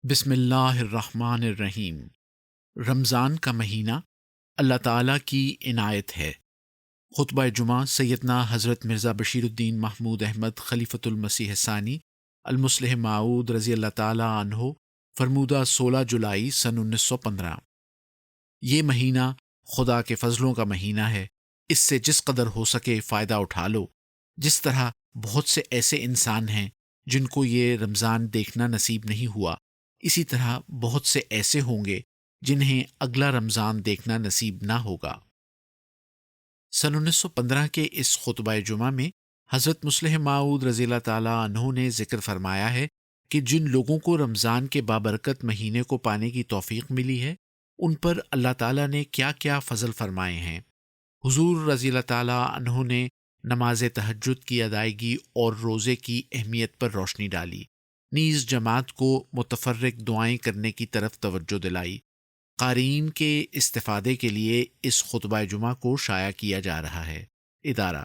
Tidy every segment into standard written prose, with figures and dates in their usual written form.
بسم اللہ الرحمن الرحیم۔ رمضان کا مہینہ اللہ تعالیٰ کی عنایت ہے۔ خطبہ جمعہ سیدنا حضرت مرزا بشیر الدین محمود احمد خلیفۃ المسیح ثانی المصلح موعود رضی اللہ تعالیٰ عنہ، فرمودہ 16 جولائی سن 1915۔ یہ مہینہ خدا کے فضلوں کا مہینہ ہے، اس سے جس قدر ہو سکے فائدہ اٹھا لو۔ جس طرح بہت سے ایسے انسان ہیں جن کو یہ رمضان دیکھنا نصیب نہیں ہوا، اسی طرح بہت سے ایسے ہوں گے جنہیں اگلا رمضان دیکھنا نصیب نہ ہوگا۔ سن 1915 کے اس خطبہ جمعہ میں حضرت مصلح موعود رضی اللہ تعالیٰ عنہ نے ذکر فرمایا ہے کہ جن لوگوں کو رمضان کے بابرکت مہینے کو پانے کی توفیق ملی ہے، ان پر اللہ تعالیٰ نے کیا کیا فضل فرمائے ہیں۔ حضور رضی اللہ تعالیٰ عنہ نے نماز تہجد کی ادائیگی اور روزے کی اہمیت پر روشنی ڈالی، نیز جماعت کو متفرق دعائیں کرنے کی طرف توجہ دلائی۔ قارئین کے استفادے کے لیے اس خطبہ جمعہ کو شائع کیا جا رہا ہے۔ ادارہ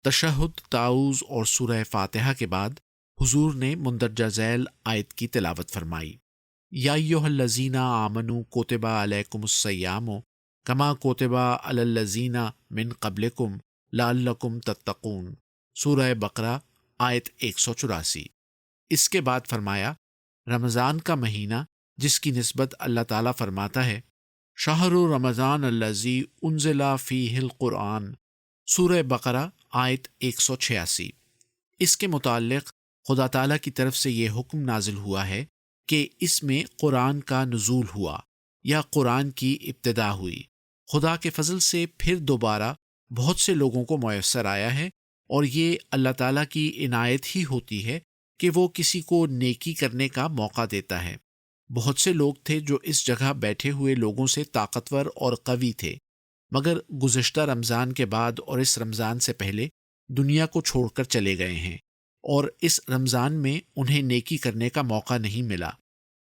تشہد، تعوذ اور سورہ فاتحہ کے بعد حضور نے مندرجہ ذیل آیت کی تلاوت فرمائی: یا ایھا الذین آمنوا کتب علیکم الصیام کما کتب علی الذین من قبلکم لعلکم تتقون، سورہ بقرہ آیت 184۔ اس کے بعد فرمایا، رمضان کا مہینہ جس کی نسبت اللہ تعالیٰ فرماتا ہے، شہر رمضان الذی انزل فیہ القرآن، سورہ بقرہ آیت 186۔ اس کے متعلق خدا تعالیٰ کی طرف سے یہ حکم نازل ہوا ہے کہ اس میں قرآن کا نزول ہوا یا قرآن کی ابتدا ہوئی۔ خدا کے فضل سے پھر دوبارہ بہت سے لوگوں کو میسر آیا ہے، اور یہ اللہ تعالیٰ کی عنایت ہی ہوتی ہے کہ وہ کسی کو نیکی کرنے کا موقع دیتا ہے۔ بہت سے لوگ تھے جو اس جگہ بیٹھے ہوئے لوگوں سے طاقتور اور قوی تھے، مگر گزشتہ رمضان کے بعد اور اس رمضان سے پہلے دنیا کو چھوڑ کر چلے گئے ہیں، اور اس رمضان میں انہیں نیکی کرنے کا موقع نہیں ملا۔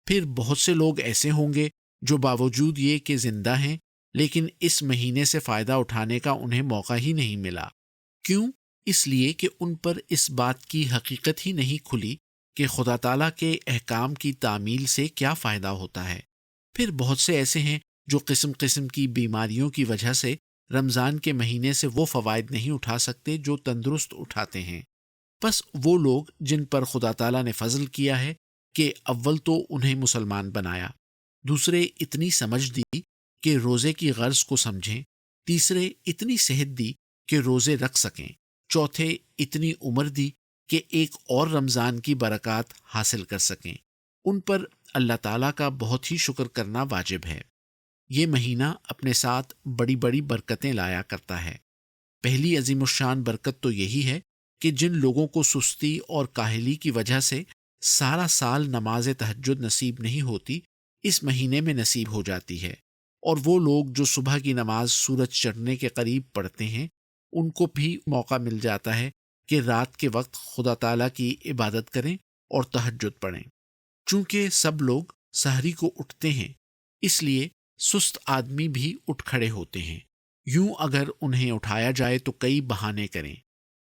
پھر بہت سے لوگ ایسے ہوں گے جو باوجود یہ کہ زندہ ہیں، لیکن اس مہینے سے فائدہ اٹھانے کا انہیں موقع ہی نہیں ملا۔ کیوں؟ اس لیے کہ ان پر اس بات کی حقیقت ہی نہیں کھلی کہ خدا تعالیٰ کے احکام کی تعمیل سے کیا فائدہ ہوتا ہے۔ پھر بہت سے ایسے ہیں جو قسم قسم کی بیماریوں کی وجہ سے رمضان کے مہینے سے وہ فوائد نہیں اٹھا سکتے جو تندرست اٹھاتے ہیں۔ بس وہ لوگ جن پر خدا تعالیٰ نے فضل کیا ہے کہ اول تو انہیں مسلمان بنایا، دوسرے اتنی سمجھ دی کہ روزے کی غرض کو سمجھیں، تیسرے اتنی صحت دی کہ روزے رکھ سکیں، چوتھے اتنی عمر دی کہ ایک اور رمضان کی برکات حاصل کر سکیں، ان پر اللہ تعالیٰ کا بہت ہی شکر کرنا واجب ہے۔ یہ مہینہ اپنے ساتھ بڑی بڑی برکتیں لایا کرتا ہے۔ پہلی عظیم الشان برکت تو یہی ہے کہ جن لوگوں کو سستی اور کاہلی کی وجہ سے سارا سال نماز تہجد نصیب نہیں ہوتی، اس مہینے میں نصیب ہو جاتی ہے، اور وہ لوگ جو صبح کی نماز سورج چڑھنے کے قریب پڑھتے ہیں، ان کو بھی موقع مل جاتا ہے کہ رات کے وقت خدا تعالیٰ کی عبادت کریں اور تہجد پڑھیں۔ چونکہ سب لوگ سحری کو اٹھتے ہیں، اس لیے سست آدمی بھی اٹھ کھڑے ہوتے ہیں۔ یوں اگر انہیں اٹھایا جائے تو کئی بہانے کریں۔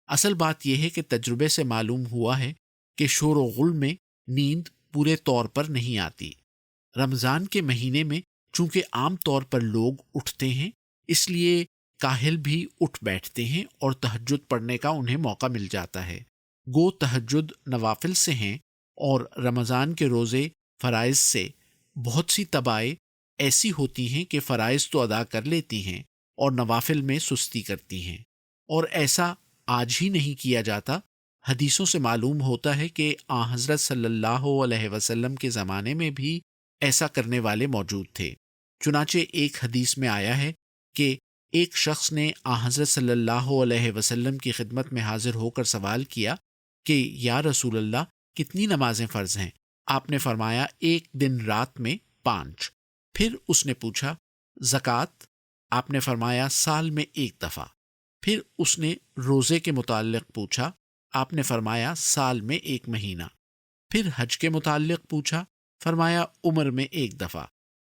اصل بات یہ ہے کہ تجربے سے معلوم ہوا ہے کہ شور و غل میں نیند پورے طور پر نہیں آتی۔ رمضان کے مہینے میں چونکہ عام طور پر لوگ اٹھتے ہیں، اس لیے کاہل بھی اٹھ بیٹھتے ہیں اور تہجد پڑھنے کا انہیں موقع مل جاتا ہے۔ گو تہجد نوافل سے ہیں، اور رمضان کے روزے فرائض سے۔ بہت سی طبائع ایسی ہوتی ہیں کہ فرائض تو ادا کر لیتی ہیں اور نوافل میں سستی کرتی ہیں، اور ایسا آج ہی نہیں کیا جاتا۔ حدیثوں سے معلوم ہوتا ہے کہ حضرت صلی اللہ علیہ وسلم کے زمانے میں بھی ایسا کرنے والے موجود تھے۔ چنانچہ ایک حدیث میں آیا ہے کہ ایک شخص نے حضرت صلی اللہ علیہ وسلم کی خدمت میں حاضر ہو کر سوال کیا کہ یا رسول اللہ، کتنی نمازیں فرض ہیں؟ آپ نے فرمایا، ایک دن رات میں 5۔ پھر اس نے پوچھا، زکوٰۃ؟ آپ نے فرمایا، سال میں 1 دفعہ۔ پھر اس نے روزے کے متعلق پوچھا، آپ نے فرمایا، سال میں 1 مہینہ۔ پھر حج کے متعلق پوچھا، فرمایا، عمر میں 1 دفعہ۔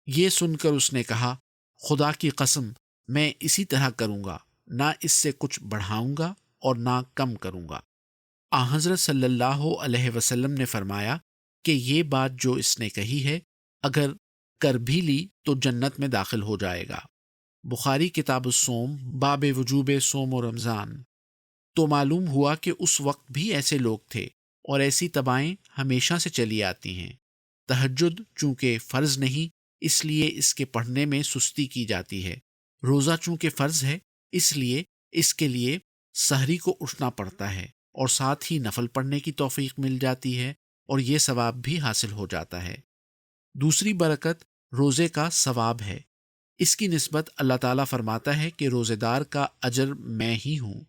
یہ سن کر اس نے کہا، خدا کی قسم میں اسی طرح کروں گا، نہ اس سے کچھ بڑھاؤں گا اور نہ کم کروں گا۔ حضرت صلی اللہ علیہ وسلم نے فرمایا، کہ یہ بات جو اس نے کہی ہے اگر کر بھی لی تو جنت میں داخل ہو جائے گا۔ بخاری کتاب الصوم، باب وجوب صوم و رمضان۔ تو معلوم ہوا کہ اس وقت بھی ایسے لوگ تھے اور ایسی طبائیں ہمیشہ سے چلی آتی ہیں۔ تہجد چونکہ فرض نہیں اس لیے اس کے پڑھنے میں سستی کی جاتی ہے۔ روزہ چونکہ فرض ہے اس لیے اس کے لیے سحری کو اٹھنا پڑتا ہے اور ساتھ ہی نفل پڑھنے کی توفیق مل جاتی ہے اور یہ ثواب بھی حاصل ہو جاتا ہے۔ دوسری برکت روزے کا ثواب ہے۔ اس کی نسبت اللہ تعالیٰ فرماتا ہے کہ روزے دار کا اجر میں ہی ہوں۔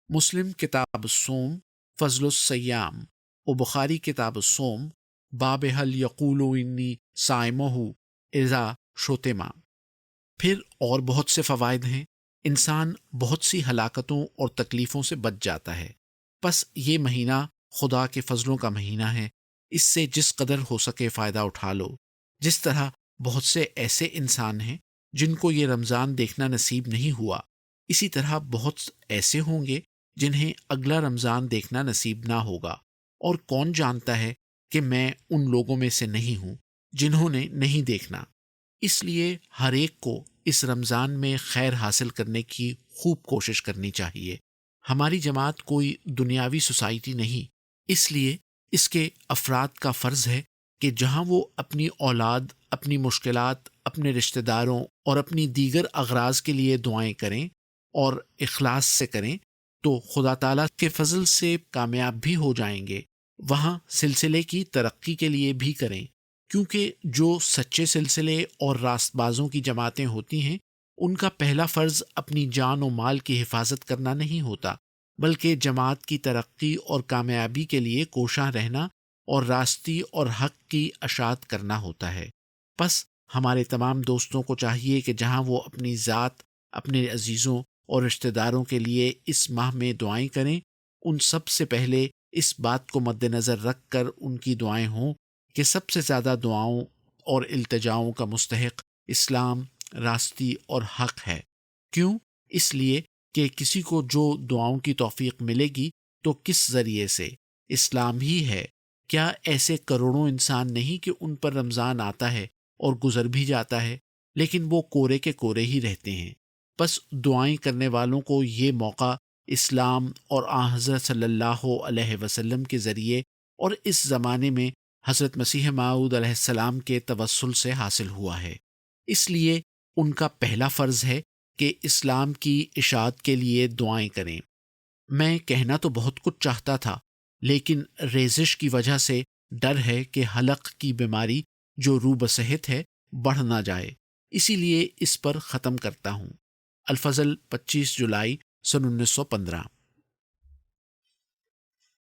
مسلم کتاب الصوم فضل الصیام و بخاری کتاب الصوم باب حل یقول انی صائمہ اذا شتما۔ پھر اور بہت سے فوائد ہیں۔ انسان بہت سی ہلاکتوں اور تکلیفوں سے بچ جاتا ہے۔ پس یہ مہینہ خدا کے فضلوں کا مہینہ ہے، اس سے جس قدر ہو سکے فائدہ اٹھا لو۔ جس طرح بہت سے ایسے انسان ہیں جن کو یہ رمضان دیکھنا نصیب نہیں ہوا، اسی طرح بہت ایسے ہوں گے جنہیں اگلا رمضان دیکھنا نصیب نہ ہوگا، اور کون جانتا ہے کہ میں ان لوگوں میں سے نہیں ہوں جنہوں نے نہیں دیکھنا۔ اس لیے ہر ایک کو اس رمضان میں خیر حاصل کرنے کی خوب کوشش کرنی چاہیے۔ ہماری جماعت کوئی دنیاوی سوسائٹی نہیں، اس لیے اس کے افراد کا فرض ہے کہ جہاں وہ اپنی اولاد، اپنی مشکلات، اپنے رشتہ داروں اور اپنی دیگر اغراض کے لیے دعائیں کریں اور اخلاص سے کریں تو خدا تعالیٰ کے فضل سے کامیاب بھی ہو جائیں گے۔ وہاں سلسلے کی ترقی کے لیے بھی کریں، کیونکہ جو سچے سلسلے اور راست بازوں کی جماعتیں ہوتی ہیں ان کا پہلا فرض اپنی جان و مال کی حفاظت کرنا نہیں ہوتا، بلکہ جماعت کی ترقی اور کامیابی کے لیے کوشاں رہنا اور راستی اور حق کی اشاعت کرنا ہوتا ہے۔ پس ہمارے تمام دوستوں کو چاہیے کہ جہاں وہ اپنی ذات، اپنے عزیزوں اور رشتہ داروں کے لیے اس ماہ میں دعائیں کریں، ان سب سے پہلے اس بات کو مد نظر رکھ کر ان کی دعائیں ہوں کہ سب سے زیادہ دعاؤں اور التجاؤں کا مستحق اسلام، راستی اور حق ہے۔ کیوں؟ اس لیے کہ کسی کو جو دعاؤں کی توفیق ملے گی تو کس ذریعے سے؟ اسلام ہی ہے۔ کیا ایسے کروڑوں انسان نہیں کہ ان پر رمضان آتا ہے اور گزر بھی جاتا ہے لیکن وہ کورے کے کورے ہی رہتے ہیں؟ بس دعائیں کرنے والوں کو یہ موقع اسلام اور آن حضرت صلی اللہ علیہ وسلم کے ذریعے اور اس زمانے میں حضرت مسیح موعود علیہ السلام کے توسل سے حاصل ہوا ہے۔ اس لیے ان کا پہلا فرض ہے کہ اسلام کی اشاعت کے لیے دعائیں کریں۔ میں کہنا تو بہت کچھ چاہتا تھا لیکن ریزش کی وجہ سے ڈر ہے کہ حلق کی بیماری جو رو بصحت ہے بڑھ نہ جائے، اسی لیے اس پر ختم کرتا ہوں۔ الفضل 25 جولائی سن 1915۔